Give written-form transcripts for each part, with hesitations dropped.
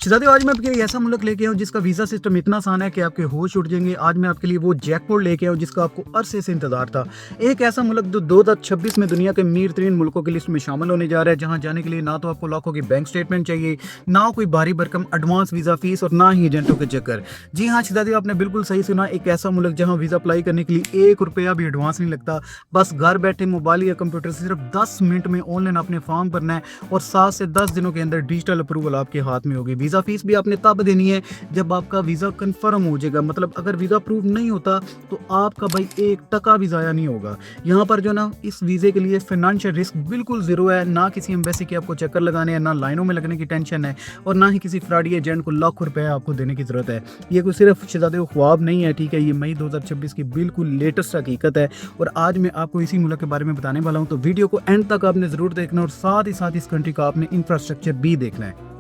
शहजादी, आज मैं आपके लिए ऐसा मुल्क लेके आऊँ जिसका वीज़ा सिस्टम इतना आसान है कि आपके होश उड़ जाएंगे। आज मैं आपके लिए वो जैकपॉट लेके आऊँ जिसका आपको अरसे से इंतजार था। एक ऐसा मुल्क जो 2026 में दुनिया के अमीर तरीन मुल्कों की लिस्ट में शामिल होने जा रहा है, जहाँ जाने के लिए ना तो आपको लाखों की बैंक स्टेटमेंट चाहिए, ना कोई भारी भरकम एडवांस वीज़ा फीस और ना ही एजेंटों के चक्कर। जी हाँ शहजादी, आपने बिल्कुल सही सुना। एक ऐसा मुल्क जहाँ वीज़ा अप्लाई करने के लिए 1 रुपया भी एडवांस नहीं लगता। बस घर बैठे मोबाइल या कंप्यूटर से सिर्फ 10 मिनट में ऑनलाइन अपने फॉर्म भरना है और 7 से 10 दिनों के अंदर डिजिटल अप्रूवल आपके हाथ में होगी। वीज़ा फीस भी आपने तब देनी है जब आपका वीज़ा कंफर्म हो जाएगा। मतलब अगर वीज़ा अप्रूव नहीं होता तो आपका भाई 1 टका भी ज़ाया नहीं होगा। यहाँ पर जो ना इस वीज़े के लिए फाइनेंशियल रिस्क बिल्कुल ज़ीरो है। ना किसी एम्बेसी के आपको चक्कर लगाने हैं, ना लाइनों में लगने की टेंशन है और ना ही किसी फ्रॉडी एजेंट को लाखों रुपए आपको देने की ज़रूरत है। ये कोई सिर्फ शहजादे ख्वाब नहीं है, ठीक है। ये मई 2026 की बिल्कुल लेटेस्ट हकीकत है और आज मैं आपको इसी मुल्क के बारे में बताने वाला हूँ। तो वीडियो को एंड तक आपने ज़रूर देखना और साथ ही इस कंट्री का आपने इंफ्रास्ट्रक्चर भी देखना है।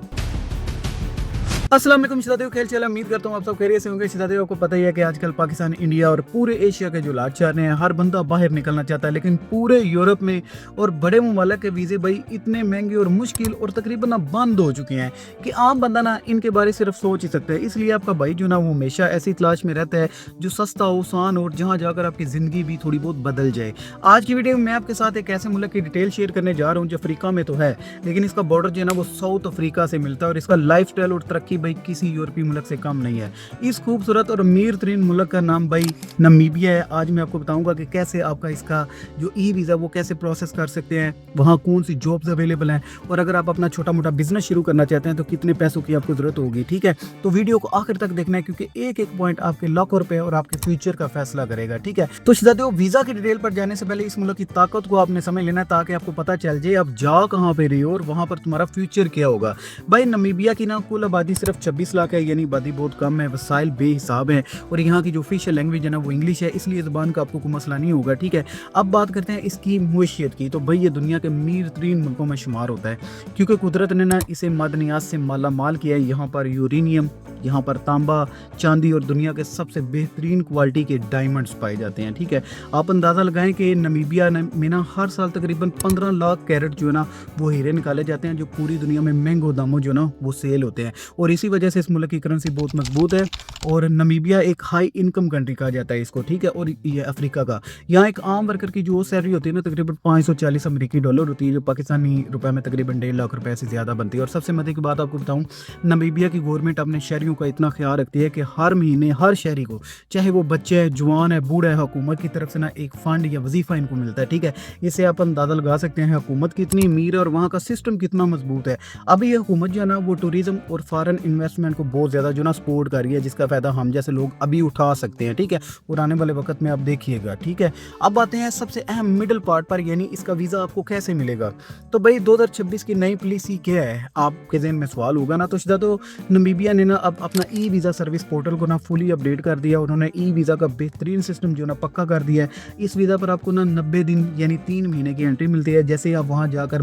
अस्सलाम वालेकुम शहजादियों, खेल चला। उम्मीद करता हूँ आप सब खैरियत से होंगे। शहजादियों, आपको पता ही है कि आजकल पाकिस्तान, इंडिया और पूरे एशिया के जो लाड चार हैं, हर बंदा बाहर निकलना चाहता है, लेकिन पूरे यूरोप में और बड़े ममालिक के वीज़े भाई इतने महंगे और मुश्किल और तकरीबन ना बंद हो चुके हैं कि आम बंदा ना इनके बारे सिर्फ सोच ही सकता है। इसलिए आपका भाई जो ना वो हमेशा ऐसी तलाश में रहता है जो सस्ता हो, आसान और जहाँ जाकर आपकी ज़िंदगी भी थोड़ी बहुत बदल जाए। आज की वीडियो में मैं आपके साथ एक ऐसे मुल्क की डिटेल शेयर करने जा रहा हूँ जो अफ्रीका में तो है, लेकिन इसका बॉर्डर जो है ना वो साउथ अफ्रीका से मिलता है और इसका लाइफ स्टाइल और तरक्की भाई किसी यूरोपीय मुल्क से कम नहीं है। इस खूबसूरत और अमीर तरीन मुल्क का नाम भाई नमीबिया है। आज मैं आपको बताऊंगा कि कैसे आपका इसका जो ई वीज़ा वो कैसे प्रोसेस कर सकते हैं, वहाँ कौन सी जॉब्स अवेलेबल हैं और अगर आप अपना छोटा मोटा बिजनेस शुरू करना चाहते हैं तो कितने पैसों की आपको ज़रूरत होगी, ठीक है। तो वीडियो को आखिर तक देखना है क्योंकि एक एक पॉइंट आपके लाखों रुपए और आपके फ्यूचर का फैसला करेगा, ठीक है। तो शहजादियों, वीज़ा की डिटेल पर जाने से पहले इस मुल्क की ताकत को आपने समझ लेना है ताकि आपको पता चल जाए आप जा कहाँ पे रही हो और वहाँ पर तुम्हारा फ्यूचर क्या होगा। भाई नमीबिया की ना कुल आबादी सिर्फ 26 लाख है, यानी आबादी बहुत कम है, वसाइल बेहिसाब हैं और यहाँ की जो ऑफिशियल लैंग्वेज है ना वो इंग्लिश है, इसलिए ज़बान का आपको कोई मसला नहीं होगा, ठीक है। अब बात करते हैं इसकी मुआशियत की। तो भाई ये दुनिया के अमीर तरीन मुल्कों में शुमार होता है क्योंकि कुदरत ने ना इसे मदनियात से माला माल किया है। यहाँ पर यूरेनियम, यहाँ पर तांबा, चांदी और दुनिया के सबसे बेहतरीन क्वालिटी के डायमंड्स पाए जाते हैं, ठीक है। आप अंदाज़ा लगाएं कि नमीबिया में ना हर साल तकरीबन 15 लाख कैरेट जो है ना वो हीरे निकाले जाते हैं जो पूरी दुनिया में महंगो दामों जो ना वो सेल होते हैं और इसी वजह से इस मुल्क की करेंसी बहुत मजबूत है और नमीबिया एक हाई इनकम कंट्री कहा जाता है इसको, ठीक है। और ये अफ्रीका का, यहाँ एक आम वर्कर की जो सैलरी होती है ना तकरीबन 540 अमेरिकी डॉलर होती है, जो पाकिस्तानी रुपए में तकरीबन 1.5 लाख रुपए से ज़्यादा बनती है। और सबसे मजे की बात आपको बताऊँ, नमीबिया की गवर्नमेंट अपने शहरियों का इतना ख्याल रखती है कि हर महीने हर शहरी को, चाहे वो बच्चे है, जवान है, बूढ़ा है, हुकूमत की तरफ से ना एक फ़ंड या वजीफ़ा इनको मिलता है, ठीक है। इससे आप अंदाज़ा लगा सकते हैं हुकूमत कितनी अमीर है और वहाँ का सिस्टम कितना मजबूत है। अभी ये हुकूमत जो है ना वो टूरिज़्म और फॉरेन इन्वेस्टमेंट को बहुत ज़्यादा जो ना सपोर्ट कर रही है, जिसका फ़ायदा हम जैसे लोग अभी उठा सकते हैं, ठीक है। और आने वाले वक्त में आप देखिएगा, ठीक है। अब आते हैं सबसे अहम मिडल पार्ट पर, यानी इसका वीज़ा आपको कैसे मिलेगा। तो भाई 2026 की नई पॉलिसी क्या है, आपके ज़हन में सवाल होगा ना। तो सीधा तो नमीबिया ने ना अब अपना ई वीज़ा सर्विस पोर्टल को ना फुली अपडेट कर दिया। उन्होंने ई वीज़ा का बेहतरीन सिस्टम जो ना पक्का कर दिया है। इस वीज़ा पर आपको ना 90 दिन यानी 3 महीने की एंट्री मिलती है। जैसे आप वहाँ जाकर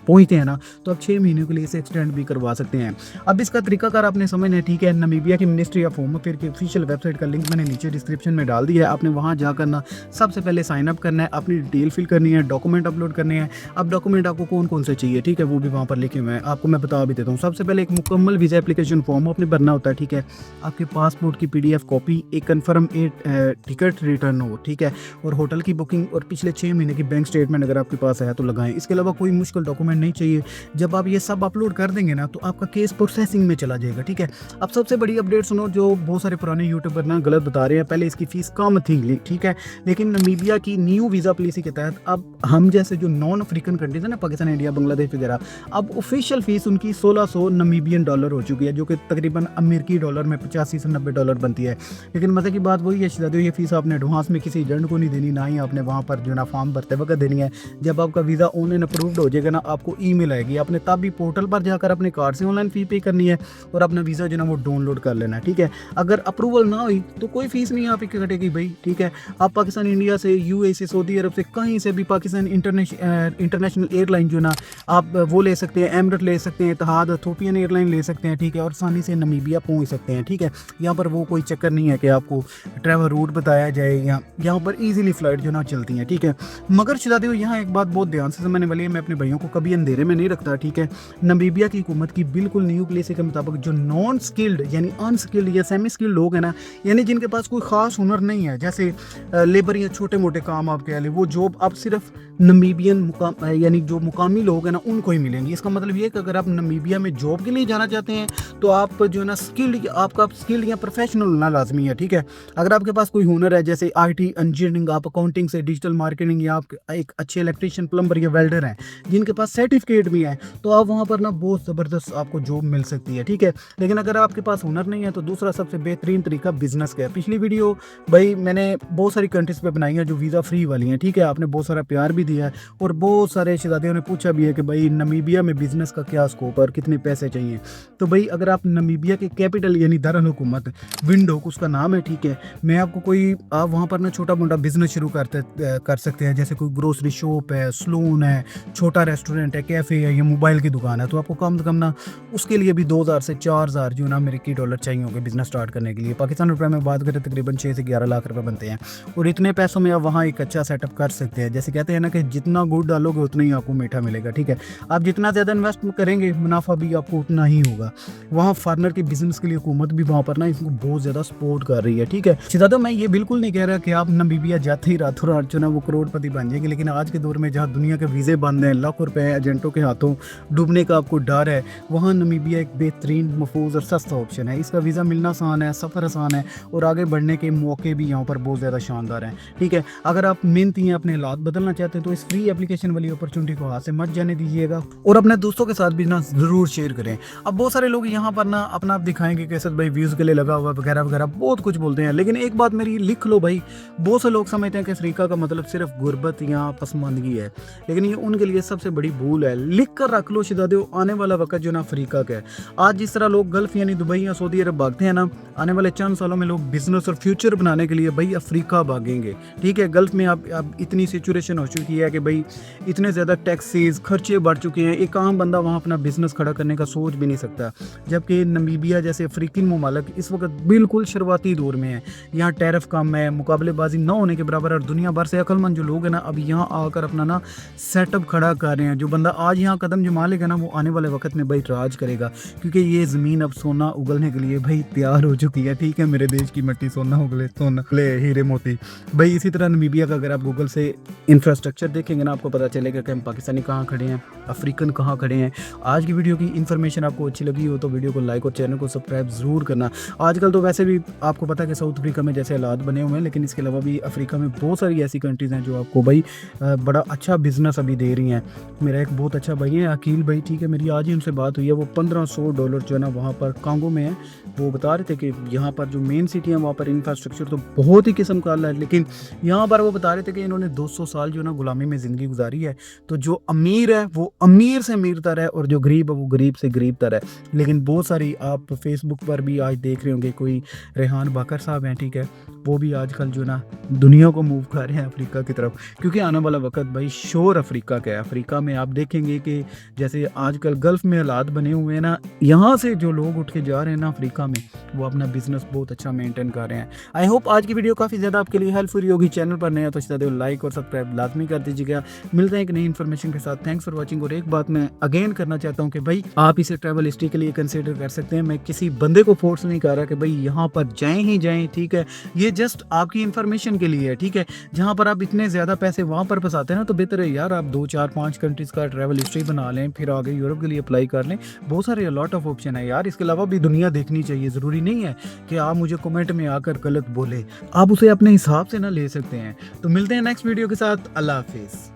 पहुँचते हैं ना तो आप 6 महीने के लिए इसे एक्सटेंड भी करवा सकते हैं। अब इसका तरीकाकार आपने समझना है, ठीक है। नमीबिया की मिनिस्ट्री ऑफ होम अफेयर की ऑफिशियल वेबसाइट का लिंक मैंने नीचे डिस्क्रिप्शन में डाल दिया है। आपने वहाँ जाकर ना सबसे पहले साइन अप करना है, अपनी डिटेल फिल करनी है, डॉक्यूमेंट अपलोड करने हैं। अब डॉक्यूमेंट आपको कौन कौन से चाहिए, ठीक है, वो भी वहाँ पर लिखे हुए हैं, आपको मैं बता भी देता हूँ। सबसे पहले एक मुकम्मल वीज़ा एप्लीकेशन फॉर्म आपने भरना होता है, ठीक है। आपके पासपोर्ट की PDF कॉपी, एक कन्फर्म टिकट रिटर्न हो, ठीक है, और होटल की बुकिंग और पिछले 6 महीने की बैंक स्टेटमेंट अगर आपके पास है तो लगाएं। इसके अलावा कोई मुश्किल डॉक्यूमेंट नहीं चाहिए। जब आप ये सब अपलोड कर देंगे ना तो आपका केस प्रोसेसिंग में चला जाएगा, ठीक है। अब सबसे बड़ी अपडेट सुनो, जो बहुत सारे पुराने यूट्यूबर ना गलत बता रहे हैं। पहले इसकी फीस कम थी, ठीक है, लेकिन नमीबिया की न्यू वीज़ा पॉलिसी के तहत अब हम जैसे जो नॉन अफ्रीकन कंट्रीज है ना, पाकिस्तान, इंडिया, बांग्लादेश वगैरह, अब ऑफिशियल फीस उनकी 1600 नमीबियन डॉलर हो चुकी है, जो कि तकरीबन अमेरिकी डॉलर में 85 से 90 डॉलर बनती है। लेकिन मज़े की बात वही है शहजादियों, ये फीस आपने एडवांस में किसी एजेंट को नहीं देनी, ना ही आपने वहाँ पर जो ना फॉर्म भरते वक्त देनी है। जब आपका वीज़ा ऑनलाइन अप्रूव्ड हो जाएगा ना, आपको ईमेल आएगी, आपने तब भी पोर्टल पर जाकर अपने कार्ड से ऑनलाइन फ़ी पे करनी है और अपना वीज़ा जो ना वो डाउनलोड कर लेना है, ठीक है। अगर अप्रूवल ना हुई तो कोई फीस नहीं आप की कटेगी भाई, ठीक है। आप पाकिस्तान इंडिया से, यूएई से, सऊदी अरब से, कहीं से भी पाकिस्तान इंटरनेशनल एयरलाइन जो ना आप वो ले सकते हैं, एमरेट ले सकते हैं, इतिहाद, इथोपियन एयरलाइन ले सकते हैं, ठीक है, और आसानी से नमीबिया पहुंच सकते हैं, ठीक है। यहाँ पर वो कोई चक्कर नहीं है कि आपको ट्रैवल रूट बताया जाए, या यहाँ पर इजीली फ़्लाइट जो ना चलती हैं, ठीक है। मगर शहजादे यहाँ एक बात बहुत ध्यान से समझने वाली है, मैं अपने भाइयों को कभी अंधेरे में नहीं रखता, ठीक है। नमीबिया की हुकूमत की बिल्कुल न्यू पॉलिसी के मुताबिक जो नॉन स्किल्ड यानी अनस्किल्ड या सेमी स्किल्ड लोग हैं ना, यानी जिनके पास कोई ख़ास हुनर नहीं है, जैसे लेबर या छोटे मोटे काम आप कह लें, वो जॉब आप सिर्फ नमीबियन यानी जो मुकामी लोग हैं ना उनको ही मिलेंगी। इसका मतलब ये है कि अगर आप नमीबिया में जॉब के लिए जाना चाहते हैं तो आप जो है ना स्किल्ड, आपका स्किल्ड या प्रोफेशनल होना लाजमी है, ठीक है। अगर आपके पास कोई हुनर है जैसे आईटी इंजीनियरिंग, आप अकाउंटिंग से डिजिटल मार्केटिंग, या आप एक अच्छे इलेक्ट्रीशियन, प्लम्बर या वेल्डर हैं जिनके पास सर्टिफिकेट भी है, तो आप वहाँ पर ना बहुत ज़बरदस्त आपको जॉब मिल सकती है, ठीक है। लेकिन अगर आपके पास हुनर नहीं है तो दूसरा सबसे बेहतरीन तरीका बिजनेस का है। पिछली वीडियो भाई मैंने बहुत सारी कंट्रीज़ पे बनाई है जो वीज़ा फ्री वाली हैं, ठीक है। आपने बहुत सारा प्यार भी दिया है और बहुत सारे शहजादियों ने पूछा भी है कि भाई नमीबिया में बिजनेस का क्या स्कोप और कितने पैसे चाहिए। तो भाई अगर आप नमीबिया के कैपिटल यानी दारुल हुकूमत विंडहोक उसका नाम है, ठीक है, मैं आपको कोई आप वहाँ पर ना छोटा मोटा बिजनेस शुरू कर सकते हैं, जैसे कोई ग्रोसरी शॉप है, सलून है, छोटा रेस्टोरेंट है, कैफ़े है या मोबाइल की दुकान है, तो आपको कम से कम ना उसके लिए भी 2000 से 4000 जो ना अमेरिकी डॉलर चाहिए होंगे बिजनेस स्टार्ट करने के लिए। पाकिस्तान रुपये में बात करें तकरीबन 6 से 11 लाख रुपए बनते हैं, और इतने पैसों में आप वहाँ एक अच्छा सेटअप कर सकते हैं। जैसे कहते हैं ना कि जितना गुड़ डालोगे उतना ही आपको मीठा मिलेगा, ठीक है। आप जितना ज़्यादा इन्वेस्ट करेंगे मुनाफा भी आपको उतना ही होगा। वहाँ फार्मर के बिजनेस के लिए हुकूमत भी वहाँ पर ना इसको बहुत ज़्यादा सपोर्ट कर रही है, ठीक है। शहजादा मैं ये बिल्कुल नहीं कह रहा कि आप नमीबिया जाते ही रातों रात जो ना वो करोड़पति बन जाएंगे, लेकिन आज के दौर में जहाँ दुनिया के वीज़े बंद हैं, लाखों रुपए एजेंटों के हाथों डूबने का आपको डर है, वहाँ नमीबिया एक बेहतरीन, महफूज और सस्ता ऑप्शन है। इसका वीज़ा मिलना आसान है, सफ़र आसान है, और आगे बढ़ने के मौके भी यहाँ पर बहुत ज़्यादा शानदार हैं, ठीक है। अगर आप मेहनती हैं, अपने हालात बदलना चाहते हैं, तो इस फ्री एप्लीकेशन वाली अपॉर्चुनिटी को हाथ से मत जाने दीजिएगा, और अपने दोस्तों के साथ भी ना ज़रूर शेयर करें। अब बहुत सारे लोग यहाँ पर ना अपना आप दिखाएंगे कि सर भाई व्यूज़ के लिए लगा हुआ वगैरह वगैरह बहुत कुछ बोलते हैं, लेकिन एक बात मेरी लिख लो भाई, बहुत से लोग समझते हैं कि अफ्रीका का मतलब सिर्फ गुर्बत या पसमानदगी है, लेकिन ये उनके लिए सबसे बड़ी भूल है। लिख कर रख लो शहजादे, आने वाला वक्त जो ना अफ्रीका का है। आज जिस तरह लोग गल्फ यानी दुबई या सऊदी अरब भागते हैं ना, आने वाले चंद सालों में लोग बिजनेस और फ्यूचर बनाने के लिए भाई अफ्रीका भागेंगे, ठीक है। गल्फ में अब इतनी सिचुएशन हो चुकी है कि भाई इतने ज़्यादा टैक्सेस, खर्चे बढ़ चुके हैं, एक आम बंदा वहाँ अपना बिजनेस खड़ा करने का सोच भी नहीं सकता। जबकि नमीबिया जैसे अफ्रीकन ममालिक इस वक्त बिल्कुल शुरुआती दौर में है, यहाँ टैरिफ कम है, मुकाबलेबाजी न होने के बराबर, और दुनिया भर से अक्लमंद जो लोग हैं ना अब यहाँ आकर अपना ना सेटअप खड़ा कर रहे हैं। जो बंदा आज यहाँ कदम जमा लेगा ना वो आने वाले वक्त में भाई राज करेगा, क्योंकि ये ज़मीन अब सोना उगलने के लिए भाई तैयार हो चुकी है, ठीक है। मेरे देश की मिट्टी सोना उगले, सोना उगले, हीरे मोती भाई। इसी तरह नमीबिया का अगर आप गूगल से इंफ्रास्ट्रक्चर देखेंगे ना आपको पता चलेगा कि हम पाकिस्तानी कहाँ खड़े हैं, अफ्रीकन कहाँ खड़े हैं। आज की वीडियो की इन्फॉर्मेशन आपको अच्छी लगी हो तो वीडियो को लाइक और चैनल को सब्सक्राइब ज़रूर करना। आजकल तो वैसे भी आपको पता है कि साउथ अफ्रीका में जैसे हालात बने हुए हैं, लेकिन इसके अलावा भी अफ्रीका में बहुत सारी ऐसी कंट्रीज़ हैं जो आपको भाई बड़ा अच्छा बिजनेस अभी दे रही हैं। मेरा एक बहुत अच्छा भाई है अकील भाई, ठीक है, मेरी आज ही उनसे बात हुई है। वो $1500 जो है ना वहाँ पर कांगो में है, वो बता रहे थे कि यहाँ पर जो मेन सिटी है वहाँ पर इंफ्रास्ट्रक्चर तो बहुत ही किस्म का है, लेकिन यहाँ पर वो बता रहे थे कि इन्होंने 200 साल जो ना गुलामी में ज़िंदगी गुजारी है, तो जो अमीर है वो अमीर से अमीर तर है और जो गरीब है वो गरीब से गरीब तर है। लेकिन बहुत सारी आप फेसबुक पर भी आज देख रहे होंगे, कोई रेहान बाकर साहब हैं, ठीक है, वो भी आजकल जो ना दुनिया को मूव कर रहे हैं अफ्रीका की तरफ, क्योंकि आने वाला वक्त भाई शोर अफ्रीका का है। अफ्रीका में आप देखेंगे कि जैसे आजकल गल्फ में हालात बने हुए हैं ना, यहाँ से जो लोग उठ के जा रहे हैं ना अफ्रीका में, वो अपना बिजनेस बहुत अच्छा मेंटेन कर रहे हैं। आई होप आज की वीडियो काफ़ी ज़्यादा आपके लिए हेल्पफुल होगी। चैनल पर नया तो ज़्यादा लाइक और सब्सक्राइब लाजमी कर दीजिएगा। मिलते हैं एक नई इन्फॉर्मेशन के साथ। Thanks for watching. और एक बात मैं अगेन करना चाहता हूँ कि भाई आप इसे ट्रैवल हिस्ट्री के लिए कंसिडर कर सकते हैं। मैं किसी बंदे को फोर्स नहीं कर रहा कि भाई यहाँ पर जाएं ही जाएं, ठीक है। ये जस्ट आपकी इन्फॉर्मेशन के लिए है, ठीक है। जहाँ पर आप इतने ज़्यादा पैसे वहाँ पर फंसाते हैं ना, तो बेहतर है यार आप 2 4 5 कंट्रीज़ का ट्रैवल हिस्ट्री बना लें, फिर आगे यूरोप के लिए अप्लाई कर लें। बहुत सारे लॉट ऑफ ऑप्शन है यार, इसके अलावा भी दुनिया देखनी चाहिए। ज़रूरी नहीं है कि आप मुझे कमेंट में आकर गलत बोले, आप उसे अपने हिसाब से ना ले सकते हैं। तो मिलते हैं नेक्स्ट वीडियो के साथ। अल्लाह हाफिज़।